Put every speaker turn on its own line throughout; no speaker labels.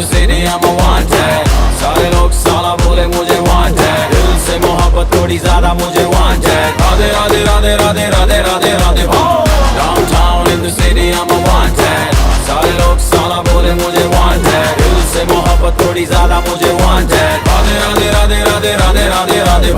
the city, I'm a wanted. सारे लोग साला बोले मुझे wanted. दिल से मोहब्बत थोड़ी ज़्यादा मुझे wanted. Radhe Radhe Radhe Radhe Radhe Radhe Radhe Downtown in the city, I'm a wanted. सारे लोग साला बोले मुझे wanted. दिल से मोहब्बत थोड़ी ज़्यादा मुझे wanted. राधे राधे राधे राधे राधे राधे राधे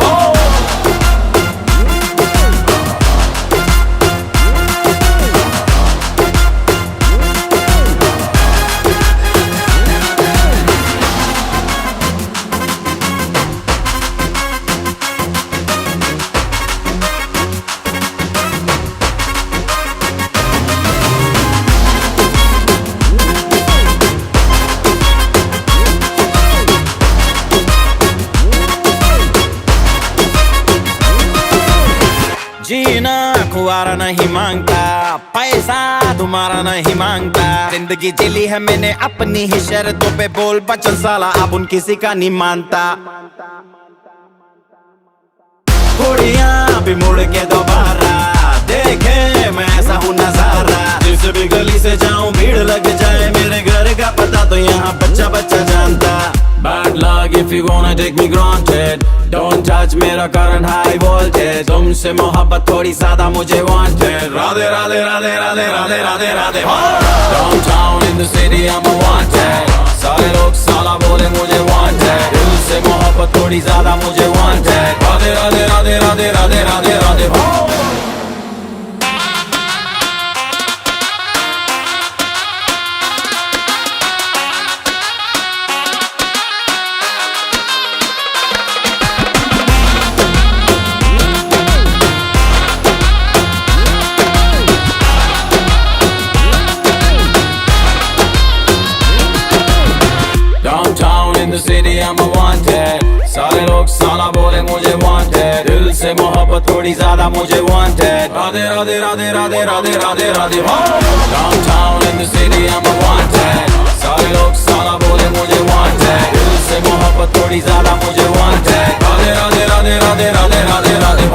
जीना खुआरा नहीं मांगता, पैसा तुम्हारा नहीं मांगता। जिंदगी जिली है मैंने अपनी ही शर्तों पे, बोल बचन साला अब उन किसी का नहीं मानता। कुड़ियां भी मुड़ के दोबारा देखे मैं ऐसा हूँ नजारा। जिस भी गली से जाऊं भीड़ लग जाए, मेरे घर का पता तो यहाँ बच्चा बच्चा जानता। Bad luck if you wanna take me granted. Don't touch मेरा current high voltage. तुमसे मोहब्बत थोड़ी ज़्यादा मुझे wanted. Radhe Radhe Radhe Radhe Radhe Radhe Radhe Downtown in the city I'm a wanted. सारे लोग साला बोले मुझे wanted. दिल से मोहब्बत थोड़ी ज़्यादा मुझे wanted. Radhe Radhe Radhe Radhe Radhe Radhe Radhe in the city I'm a wanted. सारे लोग साला बोले मुझे wanted. दिल से मोहब्बत थोड़ी ज़्यादा मुझे wanted. Radhe Radhe Radhe Radhe Radhe Radhe Radhe Downtown in the city I'm a wanted. सारे लोग साला बोले मुझे wanted. दिल से मोहब्बत थोड़ी ज़्यादा मुझे wanted. Radhe Radhe Radhe Radhe Radhe Radhe Radhe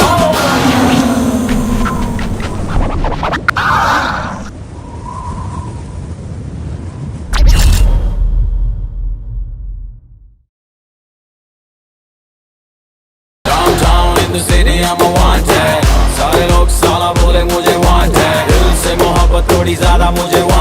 in the city I'm a wanted. सारे लोग साला बोले मुझे wanted. दिल से मोहब्बत थोड़ी ज़्यादा मुझे wanted.